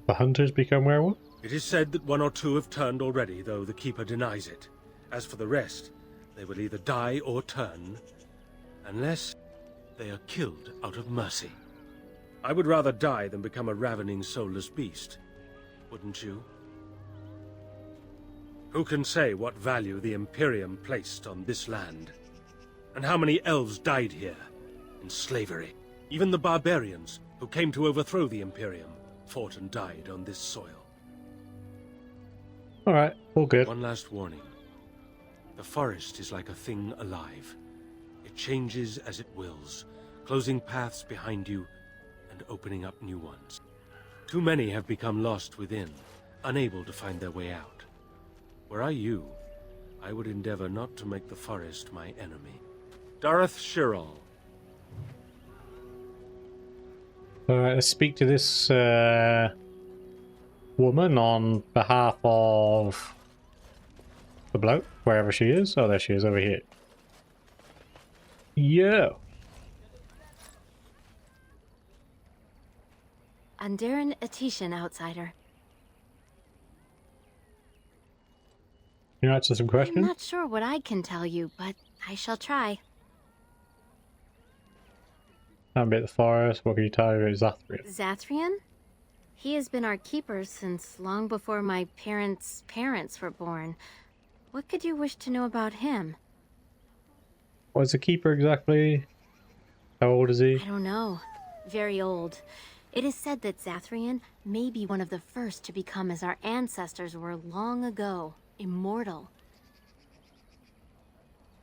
The hunters become werewolves? It is said that 1 or 2 have turned already, though the Keeper denies it. As for the rest, they will either die or turn, unless they are killed out of mercy. I would rather die than become a ravening, soulless beast. Wouldn't you? Who can say what value the Imperium placed on this land? And how many elves died here, in slavery? Even the barbarians, who came to overthrow the Imperium, fought and died on this soil. Alright, all good. One last warning. The forest is like a thing alive. It changes as it wills, closing paths behind you and opening up new ones. Too many have become lost within, unable to find their way out. Were I you, I would endeavor not to make the forest my enemy. Dareth Shirral. Alright, let's speak to this woman on behalf of the bloke, wherever she is. Oh, there she is, over here. Yo! Andaran Atishan, outsider. Can you answer some questions? I'm not sure what I can tell you, but I shall try. That bit of the forest. What can you tell me about Zathrian? Zathrian? He has been our keeper since long before my parents' parents were born. What could you wish to know about him? What's the keeper exactly? How old is he? I don't know. Very old. It is said that Zathrian may be one of the first to become as our ancestors were long ago, immortal.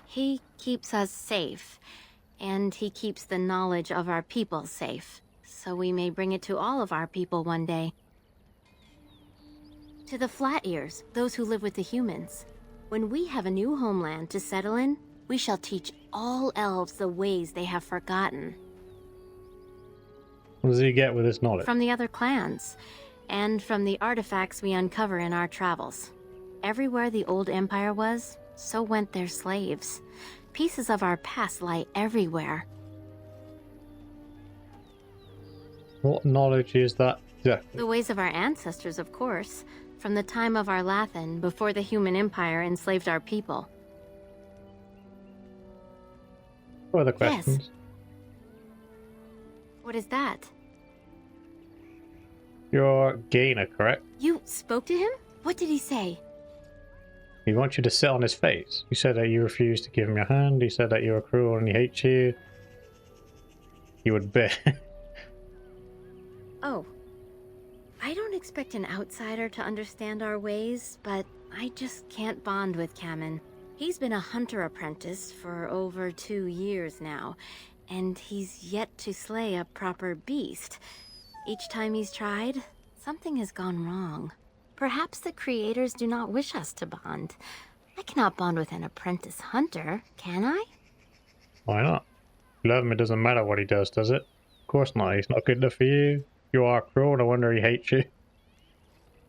He keeps us safe, and he keeps the knowledge of our people safe, so we may bring it to all of our people one day. To the Flat Ears, those who live with the humans. When we have a new homeland to settle in, we shall teach all elves the ways they have forgotten. What does he get with this knowledge? From the other clans, and from the artifacts we uncover in our travels. Everywhere the old empire was, so went their slaves. Pieces of our past lie everywhere. What knowledge is that exactly? The ways of our ancestors, of course. From the time of our Lathan, before the human empire enslaved our people. What other questions? Yes. What is that? You're Gainer, correct? You spoke to him? What did he say? He wants you to sit on his face. You said that you refused to give him your hand. He said that you were cruel and he hates you. You would bet. Oh. I don't expect an outsider to understand our ways, but I just can't bond with Kamen. He's been a hunter apprentice for over 2 years now, and he's yet to slay a proper beast. Each time he's tried, something has gone wrong. Perhaps the creators do not wish us to bond. I cannot bond with an apprentice hunter, can I? Why not? You love him, it doesn't matter what he does it? Of course not. He's not good enough for you. You are cruel, no wonder he hates you.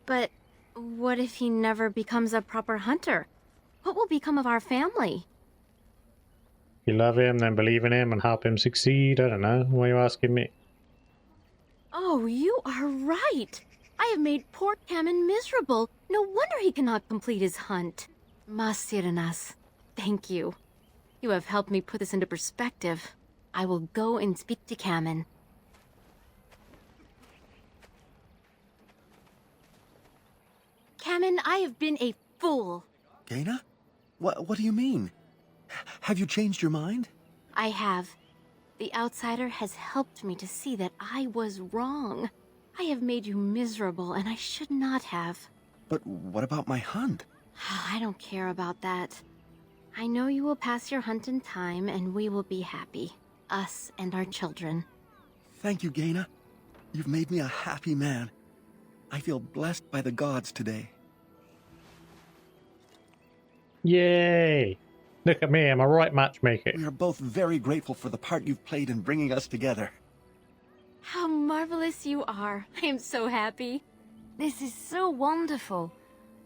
But what if he never becomes a proper hunter? What will become of our family? You love him, then believe in him and help him succeed. I don't know. Why are you asking me? Oh, you are right. I have made poor Kamen miserable. No wonder he cannot complete his hunt. Masiranas, thank you. You have helped me put this into perspective. I will go and speak to Kamen. Kamen, I have been a fool. Gaina? What do you mean? Have you changed your mind? I have. The outsider has helped me to see that I was wrong. I have made you miserable, and I should not have. But what about my hunt? I don't care about that. I know you will pass your hunt in time, and we will be happy. Us and our children. Thank you, Gaina. You've made me a happy man. I feel blessed by the gods today. Yay! Look at me, I'm a right matchmaker. We are both very grateful for the part you've played in bringing us together. How marvelous you are. I am so happy. This is so wonderful.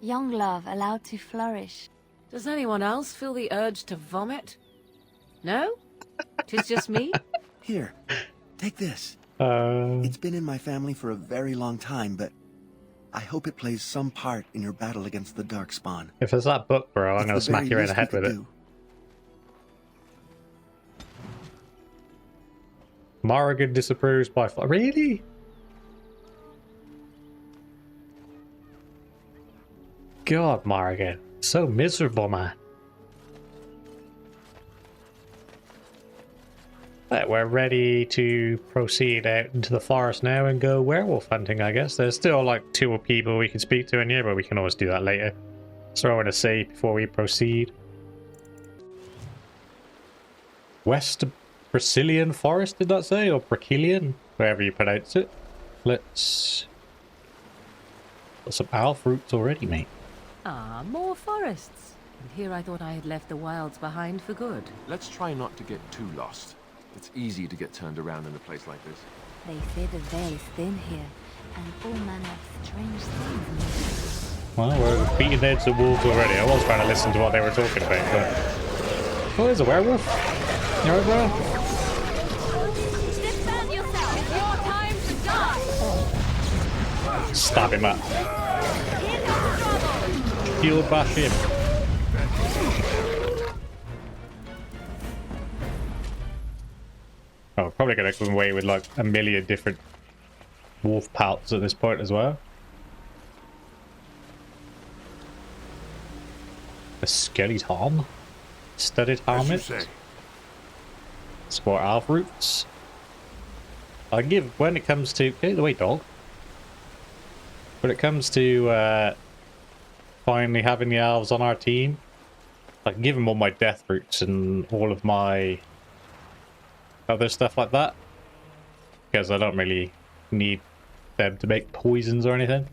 Young love allowed to flourish. Does anyone else feel the urge to vomit? No? 'Tis just me? Here, take this. It's been in my family for a very long time, but I hope it plays some part in your battle against the darkspawn. If it's that book, bro, I'm It's gonna the smack very you in the least head we with could it. do. Morrigan disapproves by far. Really? God, Morrigan. So miserable, man. Right, we're ready to proceed out into the forest now and go werewolf hunting, I guess. There's still like 2 people we can speak to in here, but we can always do that later. Throw in a save before we proceed. West Brazilian Forest, did that say? Or Brazilian? Wherever you pronounce it. Let's... Got some owl fruits already, mate. Ah, more forests. And here I thought I had left the wilds behind for good. Let's try not to get too lost. It's easy to get turned around in a place like this. They say the veil is thin here, and all manner of strange things. Well, we're beating heads of wolves already. I was trying to listen to what they were talking about, but... Oh, there's a werewolf. You alright, bro? Defend yourself! It's your time to die! Stab him up. Here comes trouble! Shield bash him. Oh, probably gonna come away with like a million different wolf pelts at this point as well. A skeleton. Studded helmet. Sport alpha roots. I give when it comes to get out of the way, dog. When it comes to finally having the elves on our team, I can give them all my death roots and all of my other stuff like that, because I don't really need them to make poisons or anything.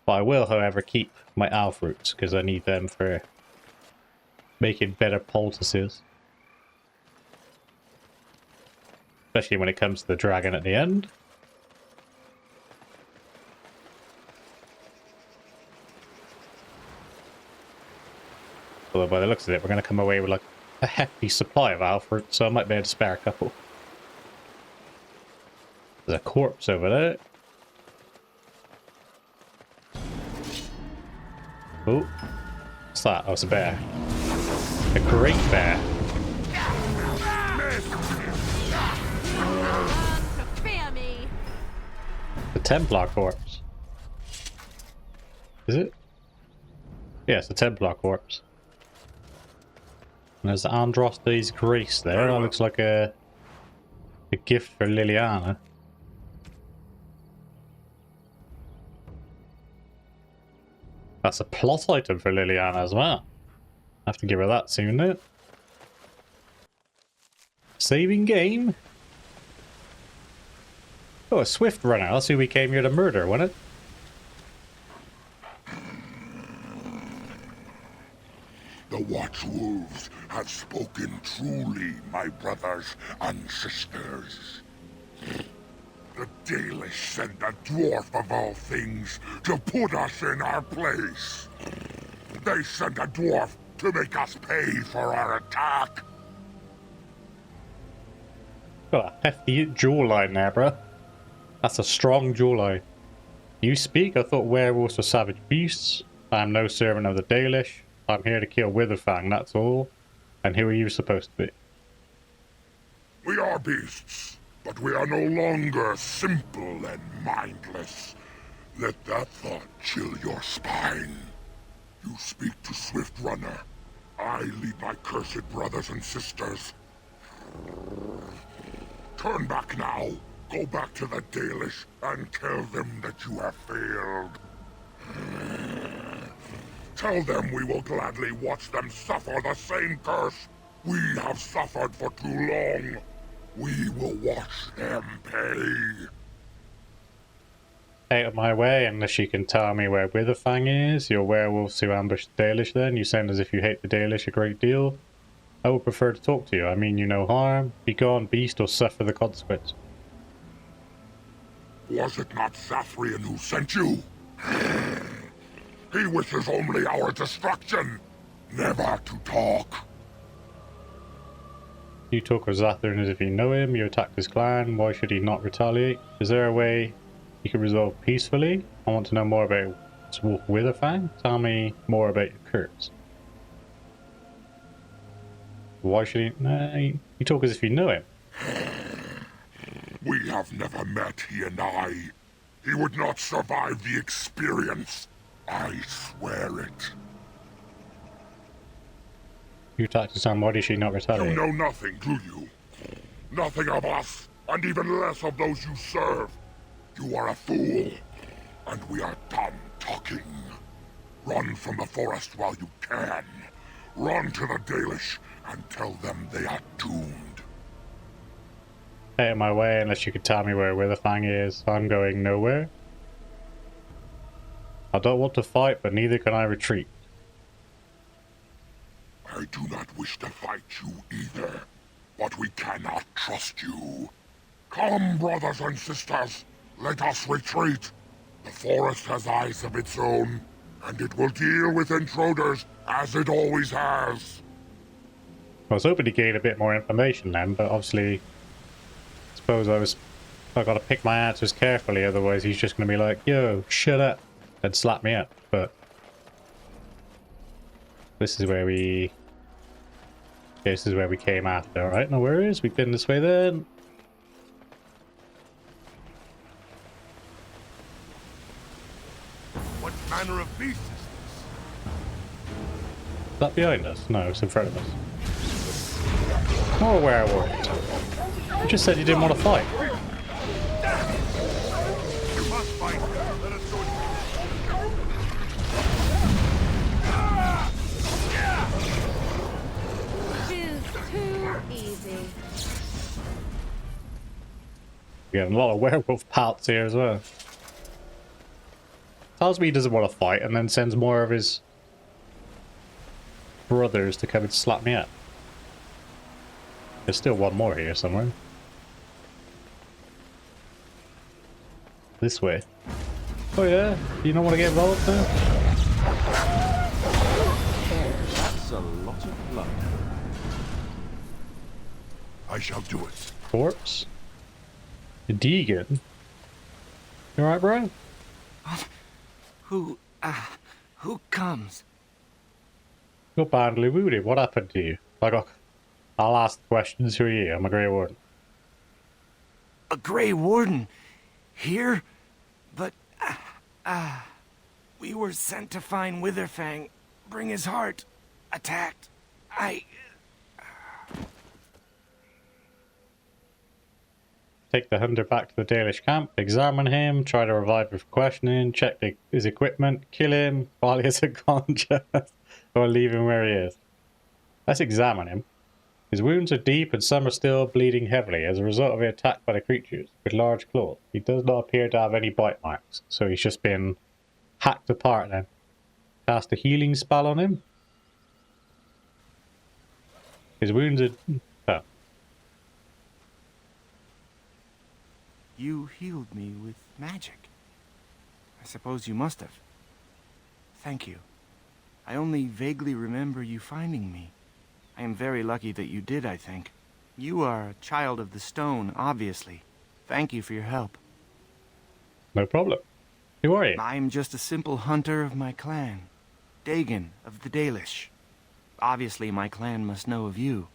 But I will, however, keep my alpha roots because I need them for making better poultices. Especially when it comes to the dragon at the end. Although by the looks of it, we're going to come away with like a hefty supply of alpha roots, so I might be able to spare a couple. There's a corpse over there. Oh, what's that? Oh, it's a bear. A great bear. Fear me! The Templar corpse. Is it? Yeah, it's the Templar corpse. And there's Andraste's Grace there. That looks like a gift for Liliana. That's a plot item for Liliana as well. I have to give her that soon, though. Saving game. Oh, a swift runner. That's who we came here to murder, wasn't it? The Watchwolves have spoken truly, my brothers and sisters. The Dalish sent a dwarf of all things to put us in our place. They sent a dwarf to make us pay for our attack. Got a hefty jawline there, bruh. That's a strong jawline. You speak? I thought werewolves were savage beasts. I am no servant of the Dalish. I'm here to kill Witherfang, that's all. And who are you supposed to be? We are beasts, but we are no longer simple and mindless. Let that thought chill your spine. You speak to Swift Runner. I lead my cursed brothers and sisters. Turn back now. Go back to the Dalish and tell them that you have failed. Tell them we will gladly watch them suffer the same curse we have suffered for too long. We will watch them pay. Out of my way, unless you can tell me where Witherfang is. You're werewolves who ambushed the Dalish then. You sound as if you hate the Dalish a great deal. I would prefer to talk to you. I mean you no harm. Be gone, beast, or suffer the consequence. Was it not Sathrian who sent you? He wishes only our destruction, never to talk. You talk of Zathrin as if you know him. You attacked his clan. Why should he not retaliate? Is there a way you can resolve peacefully. I want to know more about Wolf Witherfang. Tell me more about your curse. Why should he? Nah, you talk as if you know him. We have never met, he and I. He would not survive the experience. I swear it. You talk to Sam, why does she not retaliate? You know nothing, do you? Nothing of us, and even less of those you serve. You are a fool, and we are done talking. Run from the forest while you can. Run to the Dalish and tell them they are doomed. Stay out of my way unless you could tell me where Witherfang is. I'm going nowhere. I don't want to fight, but neither can I retreat. I do not wish to fight you either, but we cannot trust you. Come, brothers and sisters, let us retreat. The forest has eyes of its own, and it will deal with intruders as it always has. I was hoping to gain a bit more information then, but obviously, I suppose I gotta pick my answers carefully, otherwise he's just gonna be like, yo, shut up, and slap me up. But this is where we came after. Alright, no worries, we've been this way then. What manner of beast is this? Is that behind us? No, it's in front of us. More werewolves. You just said you didn't want to fight. You must fight. Let us go. Choose too easy. We're getting a lot of werewolf pelts here as well. Tells me he doesn't want to fight and then sends more of his brothers to come and slap me up. There's still one more here somewhere. This way. Oh yeah? You don't want to get involved there? That's a lot of blood. I shall do it. Corpse? Deegan? You alright, bro? Who comes? You're badly wounded. What happened to you? I'll ask questions. Who are you? I'm a Grey Warden. A Grey Warden? Here? But, we were sent to find Witherfang, bring his heart, attacked. Take the hunter back to the Dalish camp, examine him, try to revive him for questioning, check his equipment, kill him while he's unconscious, or leave him where he is. Let's examine him. His wounds are deep and some are still bleeding heavily as a result of being attacked by the creatures with large claws. He does not appear to have any bite marks, so he's just been hacked apart then. Cast a healing spell on him. His wounds are... Oh. You healed me with magic. I suppose you must have. Thank you. I only vaguely remember you finding me. I am very lucky that you did, I think. You are a child of the stone, obviously. Thank you for your help. No problem. Who are you? I am just a simple hunter of my clan. Dagon of the Dalish. Obviously, my clan must know of you.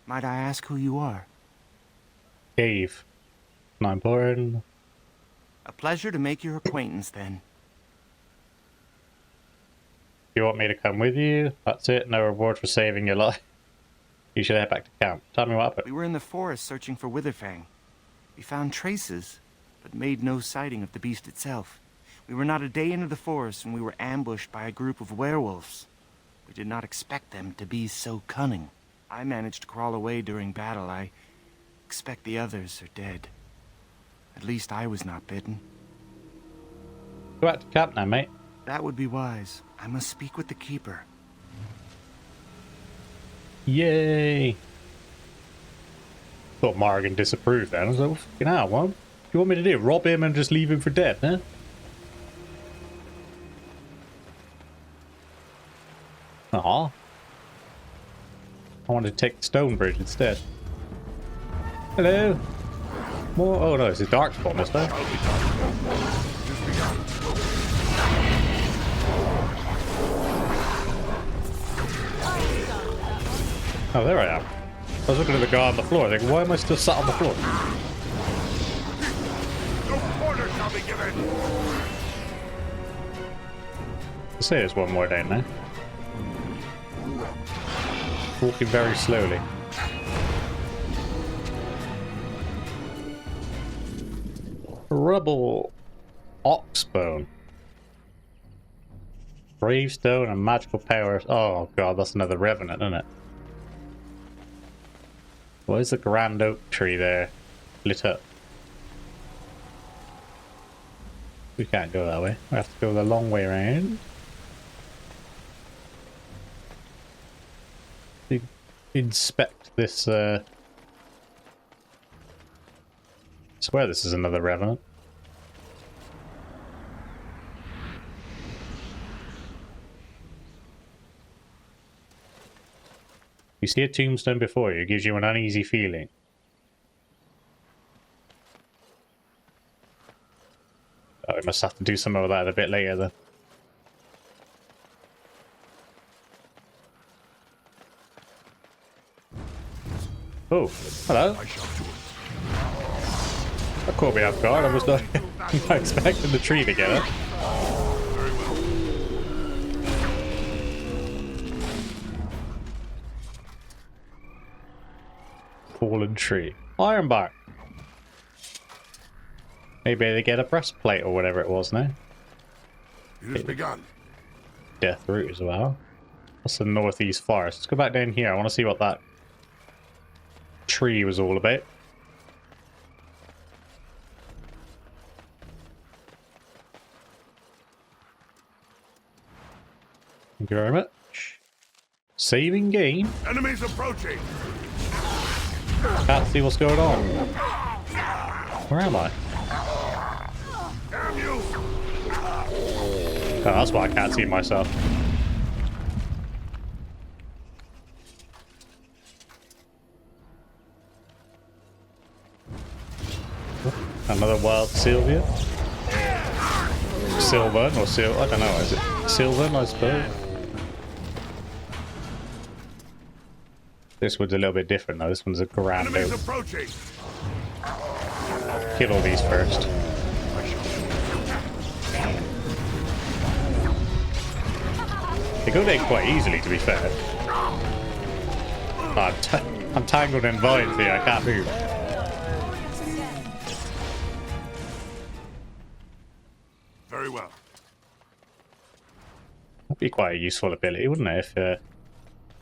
Might I ask who you are? Cave. Not important. A pleasure to make your acquaintance, then. You want me to come with you? That's it. No reward for saving your life. You should head back to camp. Tell me what happened. We were in the forest searching for Witherfang. We found traces, but made no sighting of the beast itself. We were not a day into the forest when we were ambushed by a group of werewolves. We did not expect them to be so cunning. I managed to crawl away during battle. I expect the others are dead. At least I was not bitten. Go back to camp now, mate. That would be wise. I must speak with the keeper. Yay! Thought Morrigan disapproved then. I was like, fucking hell, what do you want me to do? Rob him and just leave him for dead, huh? Aw. I wanted to take the stone bridge instead. Hello. More? Oh no, it's a darkspawn, isn't it? Oh, there I am. I was looking at the guy on the floor, thinking, why am I still sat on the floor? No quarter shall be given. Let's say there's one more down there. Walking very slowly. Rubble. Oxbone. Gravestone and magical powers. Oh god, that's another revenant, isn't it? What is the grand oak tree there? Lit up. We can't go that way. We have to go the long way around. Inspect this, I swear this is another revenant. You see a tombstone before you, it gives you an uneasy feeling. Oh, we must have to do some of that a bit later then. Oh, hello. That caught me off guard. I was not, not expecting the tree to get up. Fallen tree. Ironbark. Maybe they get a breastplate or whatever it was now. It has begun. Death root as well. That's the northeast forest. Let's go back down here. I want to see what that tree was all about. Thank you very much. Saving game. Enemies approaching. Can't see what's going on. Where am I? Damn you! Oh, that's why I can't see myself. Another wild Sylvia. Sylvan or I don't know, is it Sylvan, I suppose? This one's a little bit different though. This one's a grand oak. Approaching. Kill all these first. They go down quite easily, to be fair. Oh, I'm tangled in vines here. I can't move. Very well. That'd be quite a useful ability, wouldn't it, if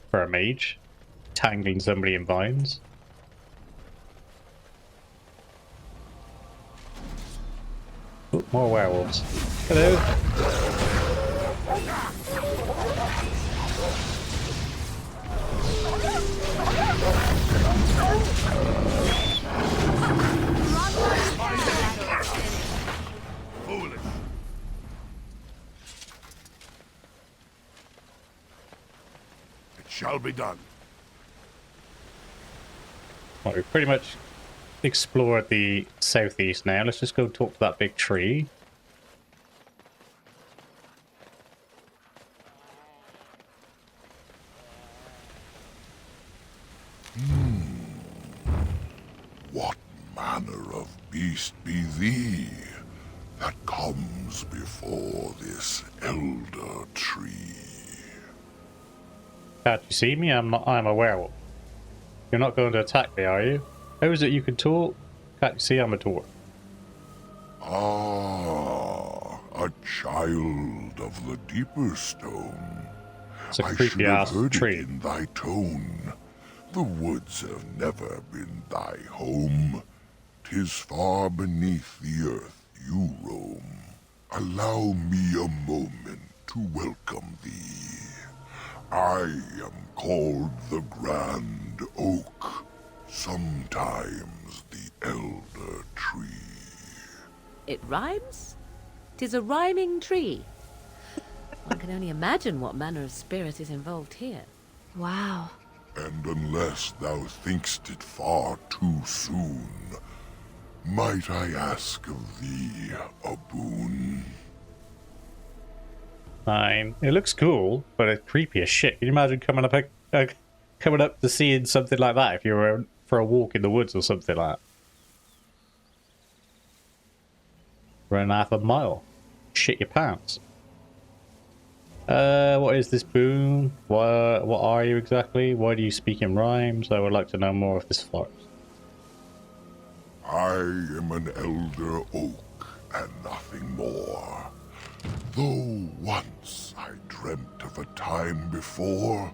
for a mage? Tangling somebody in vines. Oh, more werewolves. Hello. Foolish. It shall be done. Well, we've pretty much explored the southeast now. Let's just go talk to that big tree. What manner of beast be thee that comes before this elder tree? Can't you see me? I'm a werewolf. You're not going to attack me, are you? How is it you can talk? Can't you see I'm a dwarf? Ah, a child of the deeper stone. It's a I should creepy have ass heard tree. it in thy tone. The woods have never been thy home. 'Tis far beneath the earth you roam. Allow me a moment to welcome thee. I am called the Grand Oak, sometimes the Elder Tree. It rhymes? 'Tis a rhyming tree. One can only imagine what manner of spirit is involved here. Wow. And unless thou thinkst it far too soon, Might I ask of thee a boon? Fine. It looks cool, but it's creepy as shit. Can you imagine coming up to seeing something like that if you were for a walk in the woods or something like that? Run half a mile. Shit your pants. What is this boon? What are you exactly? Why do you speak in rhymes? I would like to know more of this forest. I am an elder oak and nothing more. Though once I dreamt of a time before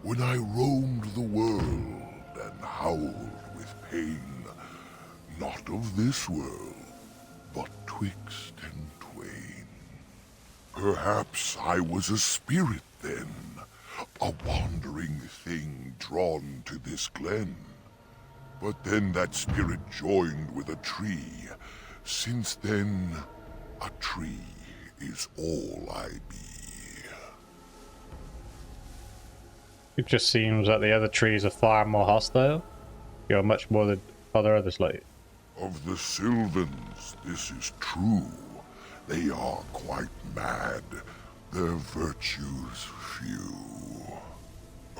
when I roamed the world and howled with pain, not of this world, but twixt and twain. Perhaps I was a spirit then, a wandering thing drawn to this glen. But then that spirit joined with a tree. Since then, a tree is all I be. It just seems that the other trees are far more hostile. You're much more than others like. Of the Sylvans, this is true. They are quite mad, their virtues few.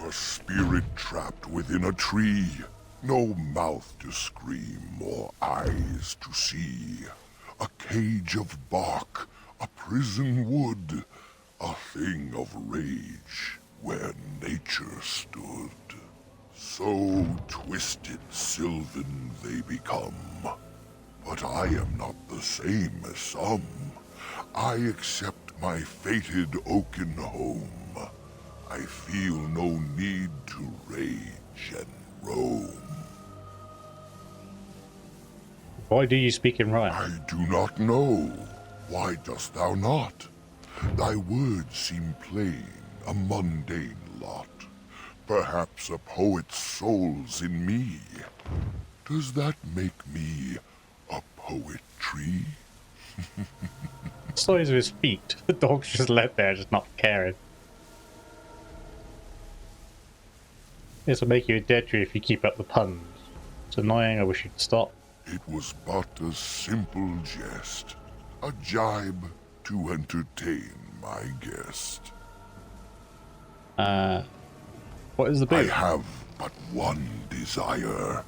A spirit trapped within a tree, no mouth to scream or eyes to see. A cage of bark, a prison wood, a thing of rage where nature stood. So twisted Sylvan they become. But I am not the same as some. I accept my fated oaken home. I feel no need to rage and roam. Why do you speak in rhyme? I do not know. Why dost thou not? Thy words seem plain, a mundane lot. Perhaps a poet's soul's in me. Does that make me a poetry? The size of his feet. The dog's just left there, just not caring. This will make you a dead tree if you keep up the puns. It's annoying, I wish you'd stop. It was but a simple jest, a jibe to entertain my guest. What is the boon? I have but one desire,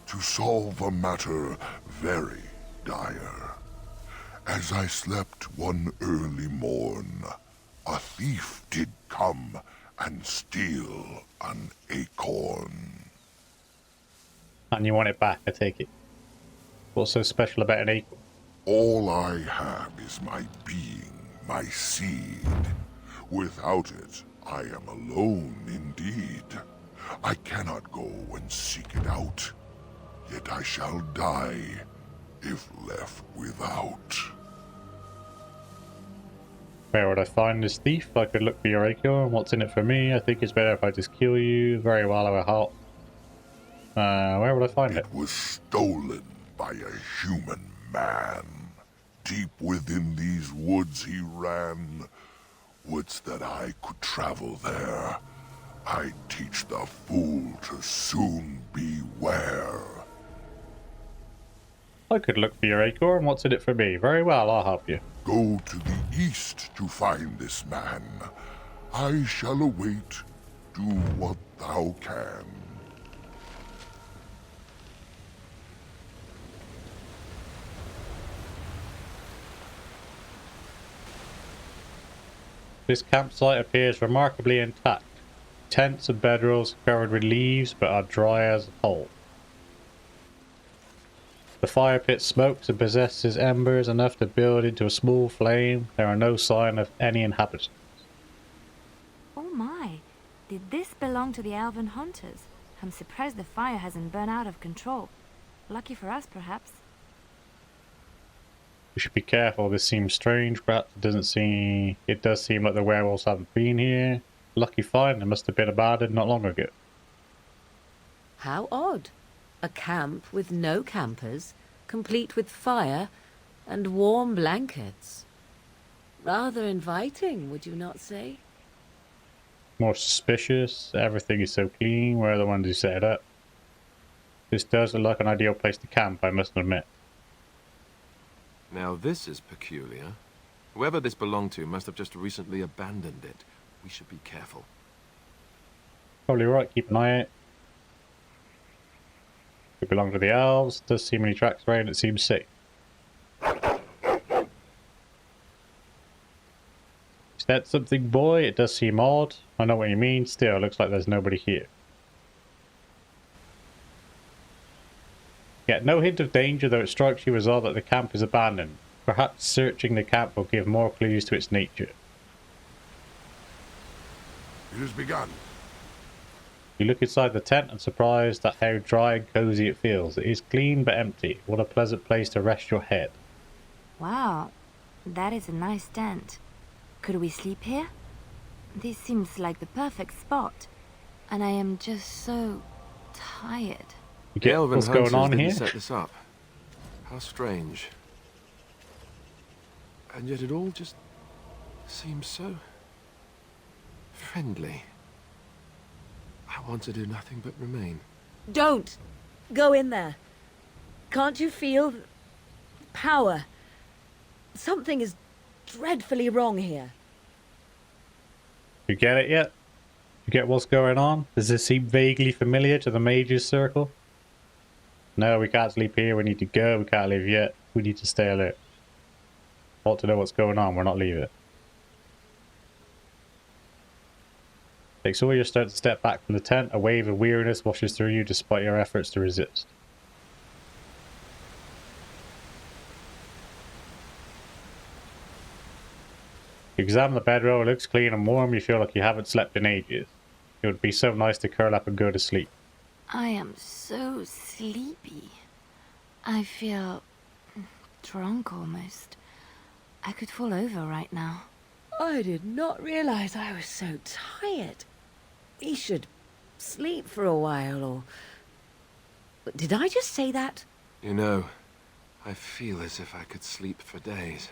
to solve a matter very dire. As I slept one early morn, a thief did come and steal an acorn. And you want it back, I take it. What's so special about an acorn? All I have is my being, my seed. Without it, I am alone indeed. I cannot go and seek it out, yet I shall die if left without. Where would I find this thief? I could look for your acorn. What's in it for me? I think it's better if I just kill you. Very well, I will help. Where would I find it? It was stolen by a human man. Deep within these woods he ran. Wouldst that I could travel there, I'd teach the fool to soon beware. I could look for your acorn. What's in it for me? Very well, I'll help you. Go to the east to find this man. I shall await. Do what thou can. This campsite appears remarkably intact. Tents and bedrolls are covered with leaves, but are dry as a pole. The fire pit smokes and possesses embers enough to build into a small flame. There are no sign of any inhabitants. Oh my, did this belong to the elven hunters? I'm surprised the fire hasn't burned out of control. Lucky for us, perhaps. We should be careful. This seems strange. Perhaps it does seem like the werewolves haven't been here. Lucky find. It must have been abandoned not long ago. How odd. A camp with no campers, complete with fire and warm blankets. Rather inviting, would you not say? More suspicious. Everything is so clean. We're the ones who set it up. This does look like an ideal place to camp, I must admit. Now this is peculiar. Whoever this belonged to must have just recently abandoned it. We should be careful. Probably right, keep an eye out. It belongs to the elves. Does see many tracks around, it seems safe. Is that something, boy? It does seem odd. I know what you mean, still, it looks like there's nobody here. Yet no hint of danger, though it strikes you as odd that the camp is abandoned. Perhaps searching the camp will give more clues to its nature. It has begun. You look inside the tent and surprised at how dry and cozy it feels. It is clean but empty. What a pleasant place to rest your head. Wow, that is a nice tent. Could we sleep here? This seems like the perfect spot. And I am just so tired. You get Elven what's going on didn't here? set this up. How strange. And yet it all just seems so friendly. I want to do nothing but remain. Don't go in there. Can't you feel power? Something is dreadfully wrong here. You get it yet? You get what's going on? Does this seem vaguely familiar to the mages circle? No, we can't sleep here. We need to go. We can't leave yet. We need to stay alert. Want to know what's going on. We're not leaving. Sawyer starts to step back from the tent. A wave of weariness washes through you despite your efforts to resist. You examine the bedroll. It looks clean and warm. You feel like you haven't slept in ages. It would be so nice to curl up and go to sleep. I am so sleepy. I feel drunk almost. I could fall over right now. I did not realize I was so tired. We should sleep for a while, or... Did I just say that? You know, I feel as if I could sleep for days.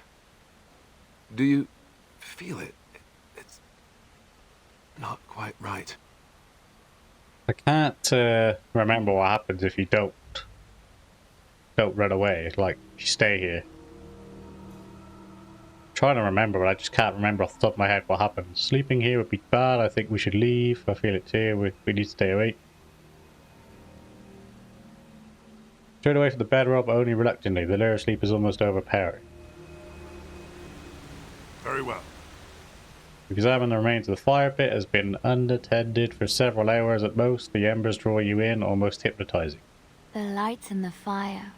Do you feel it? It's not quite right. I can't remember what happens if you don't run away. Like, if you stay here. Trying to remember, but I just can't remember off the top of my head what happened. Sleeping here would be bad. I think we should leave. I feel it too. We need to stay awake. Turn away from the bedroll, but only reluctantly. The lure of sleep is almost overpowering. Very well. You examine the remains of the fire pit. It has been unattended for several hours at most. The embers draw you in, almost hypnotizing. The lights in the fire,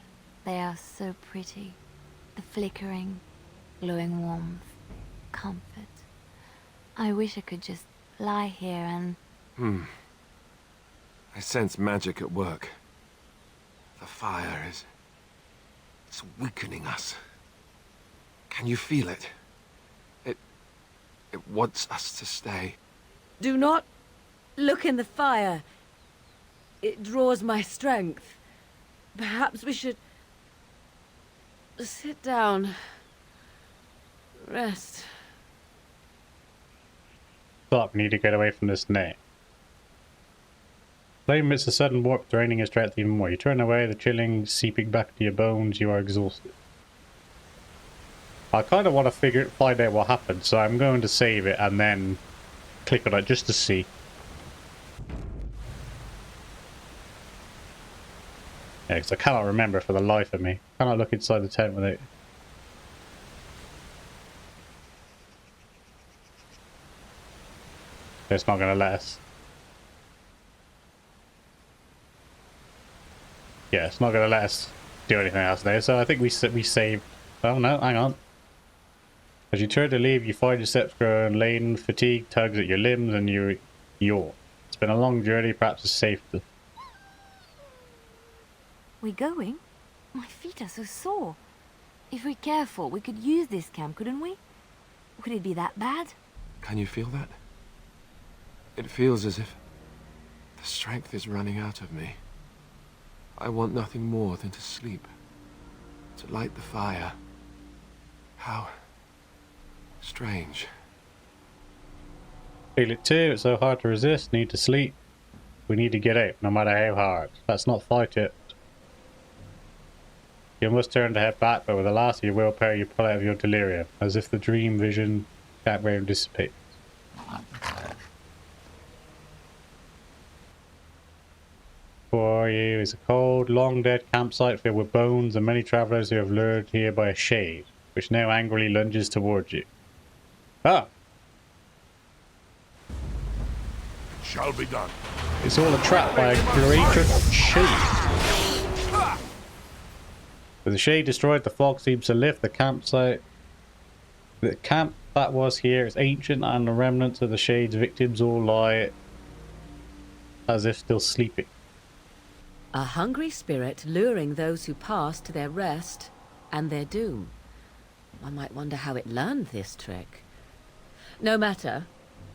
they are so pretty. The flickering, glowing warmth, comfort. I wish I could just lie here and... I sense magic at work. The fire is... it's weakening us. Can you feel it? It wants us to stay. Do not look in the fire. It draws my strength. Perhaps we should... sit down. Rest. Stop, we need to get away from this net. Flame amidst a sudden warp, draining your strength even more. You turn away, the chilling seeping back to your bones. You are exhausted. I kind of want to find out what happened, so I'm going to save it and then click on it just to see. Yeah, because I cannot remember for the life of me. I cannot look inside the tent without... It's not going to let us. Yeah, it's not going to let us do anything else now, so I think we save. Oh no, hang on. As you turn to leave, you find your steps growing laden, fatigue tugs at your limbs, and you yawn. It's been a long journey, perhaps it's safe to... We going? My feet are so sore. If we're careful, we could use this camp, couldn't we? Would it be that bad? Can you feel that? It feels as if the strength is running out of me. I want nothing more than to sleep. To light the fire. How strange. Feel it too, it's so hard to resist, need to sleep. We need to get out, no matter how hard. Let's not fight it. You must turn to head back, but with the last of your willpower you pull out of your delirium, as if the dream vision can't very dissipate. For you is a cold, long-dead campsite filled with bones and many travellers who have lured here by a shade, which now angrily lunges towards you. Ah! It shall be done. It's all a trap by a greater shade. With the shade destroyed, the fog seems to lift. The campsite... The camp that was here is ancient, and the remnants of the shade's victims all lie as if still sleeping. A hungry spirit luring those who pass to their rest and their doom. One might wonder how it learned this trick. No matter,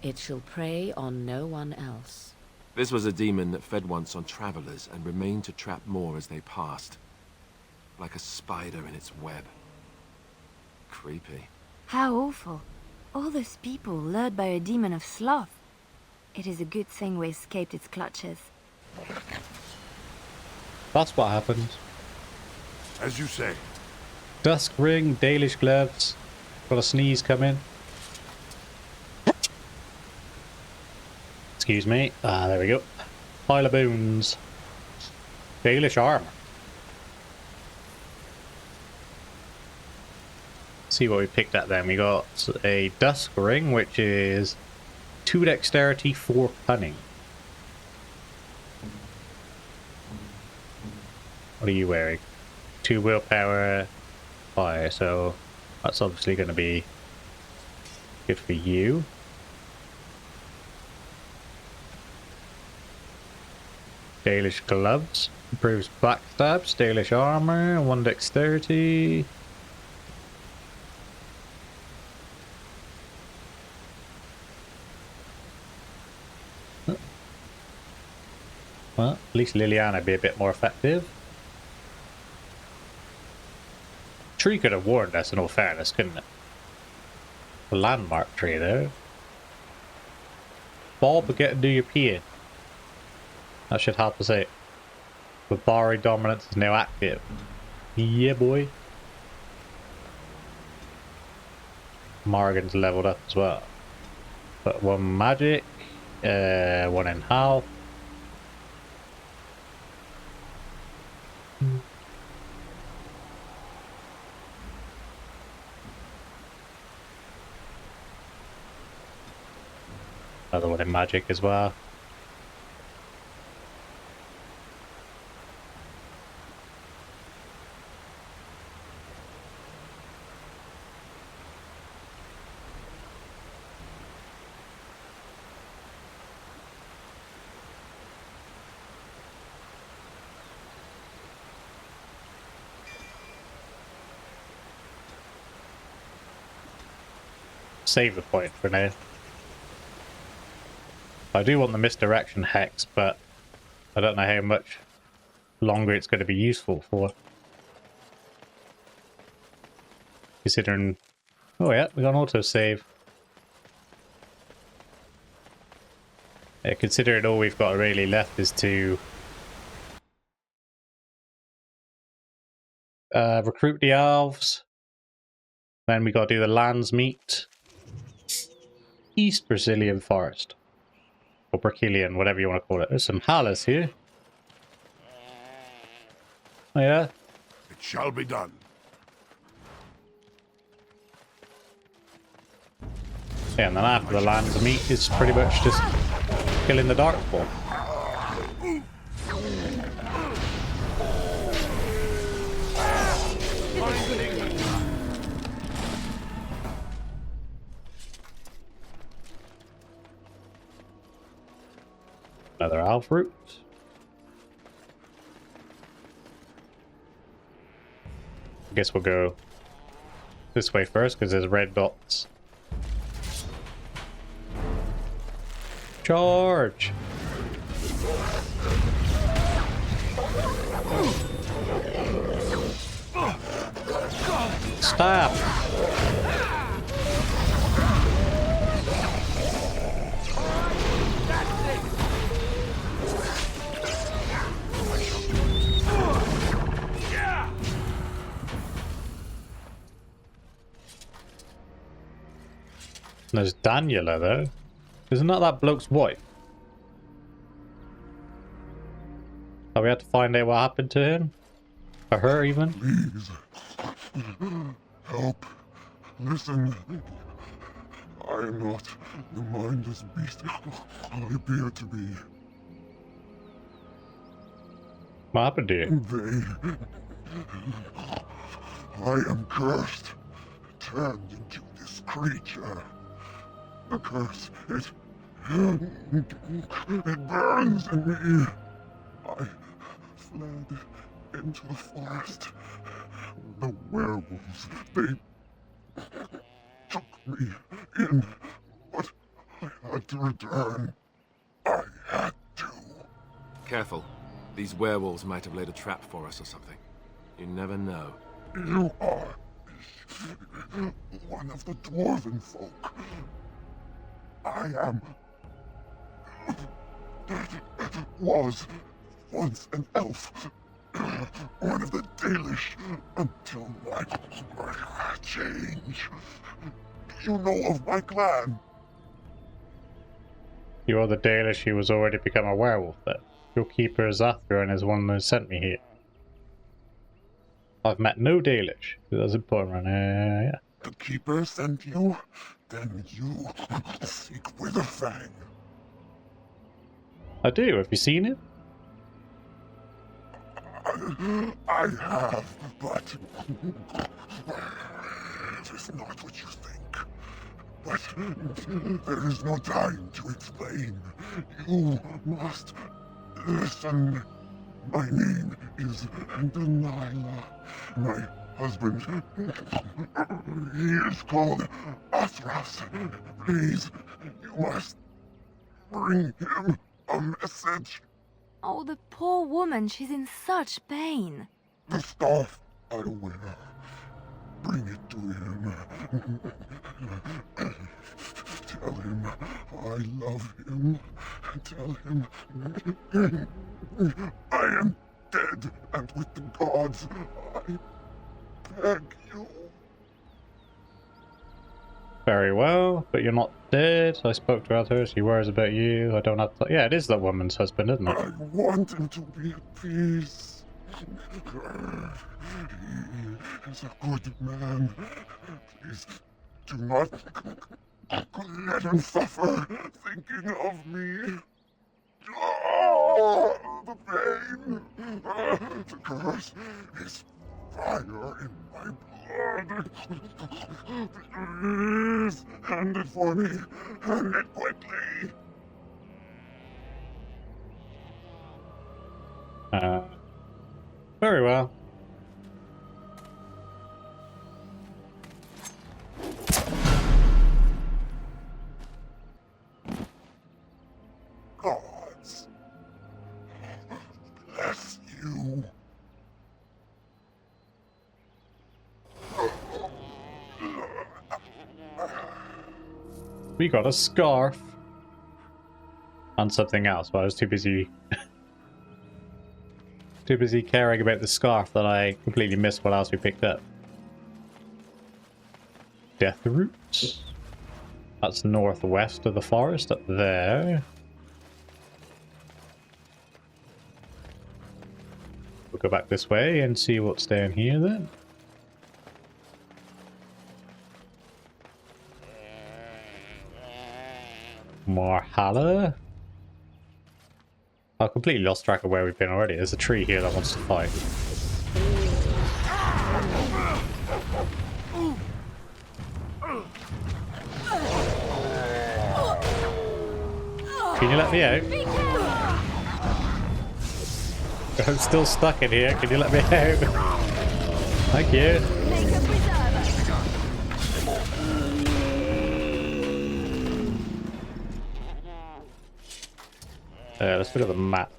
it shall prey on no one else. This was a demon that fed once on travelers and remained to trap more as they passed. Like a spider in its web. Creepy. How awful. All those people lured by a demon of sloth. It is a good thing we escaped its clutches. That's what happened. As you say. Dusk ring, Dalish gloves. Got a sneeze coming. Excuse me. Ah, there we go. Pile of bones. Dalish armor. See what we picked up then. We got a dusk ring, which is 2 dexterity, 4 cunning. What are you wearing? 2 willpower, fire, so that's obviously going to be good for you. Dalish gloves, improves backstabs, Dalish armor, 1 dexterity. Well, at least Liliana would be a bit more effective. Tree could have warned us in all fairness, couldn't it? A landmark tree though. Bob, get and do your peeing. That should help us out. The Bari dominance is now active. Yeah, boy. Morgan's leveled up as well. But 1 magic, 1 in health. Another 1 in magic as well. Save the point for now. I do want the misdirection hex, but I don't know how much longer it's going to be useful for. Considering... Oh yeah, we got an autosave. Yeah, considering all we've got really left is to... recruit the elves. Then we got to do the lands meet. East Brazilian Forest. Or Brachelian, whatever you want to call it. There's some Hallas here. Oh yeah? It shall be done. Yeah, and then after the lands meet, it's pretty much just killing the darkspawn. Another elf root. I guess we'll go this way first because there's red dots. Charge! Stop! There's Daniela, though. Isn't that bloke's wife? So we had to find out what happened to him? Or her, even? Please. Help. Listen. I am not the mindless beast I appear to be. What happened to you? I am cursed. Turned into this creature. The curse, it burns in me. I fled into the forest. The werewolves, they took me in, but I had to return. I had to. Careful. These werewolves might have laid a trap for us or something. You never know. You are one of the dwarven folk. I am... was once an elf. One of the Dalish until my change. Do you know of my clan? You are the Dalish who was already become a werewolf, then. Your keeper Zathron is one who sent me here. I've met no Dalish. That's important. Yeah. The keeper sent you? Then you seek Witherfang. I do. Have you seen it? I have, but it is not what you think. But there is no time to explain. You must listen. My name is Delilah. My husband, he is called Athras. Please, you must bring him a message. Oh, the poor woman, she's in such pain. The scarf I wear. Bring it to him. Tell him I love him. Tell him I am dead and with the gods. I beg you. Very well, but you're not dead. I spoke to her. She worries about you. I don't have to... Yeah, it is that woman's husband, isn't it? I want him to be at peace. He is a good man. Please do not let him suffer thinking of me. Oh, the pain. The curse is fire in my blood. Please, hand it for me. Hand it quickly. Very well. Gods, bless you. We got a scarf. And something else, but I was too busy caring about the scarf that I completely missed what else we picked up. Death Roots. That's northwest of the forest up there. We'll go back this way and see what's down here then. Marhala. I completely lost track of where we've been already. There's a tree here that wants to fight. Can you let me out? I'm still stuck in here. Can you let me out? Thank you. Let's look at the map.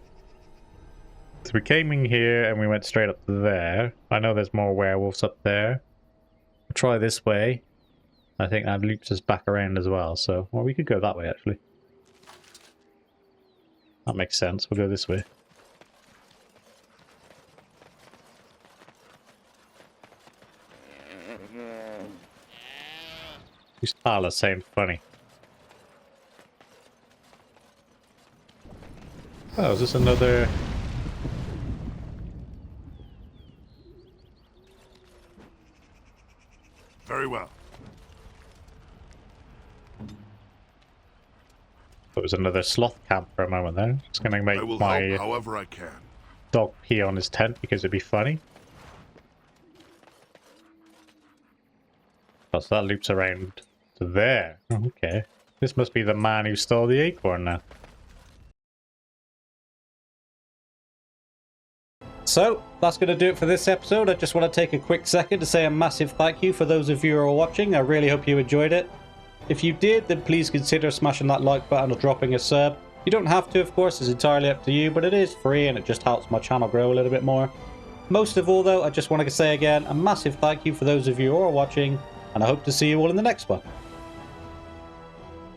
So we came in here and we went straight up there. I know there's more werewolves up there. We'll try this way. I think that loops us back around as well. So, well, we could go that way actually. That makes sense. We'll go this way. Who's Tyler saying funny? Oh, is this another... Very well. It was another sloth camp for a moment there. Just gonna make I will my help however I can. dog pee on his tent because it'd be funny. Oh, so that loops around to there. Oh, okay. This must be the man who stole the acorn now. So, that's going to do it for this episode. I just want to take a quick second to say a massive thank you for those of you who are watching. I really hope you enjoyed it. If you did, then please consider smashing that like button or dropping a sub. You don't have to, of course, it's entirely up to you, but it is free and it just helps my channel grow a little bit more. Most of all, though, I just want to say again a massive thank you for those of you who are watching, and I hope to see you all in the next one.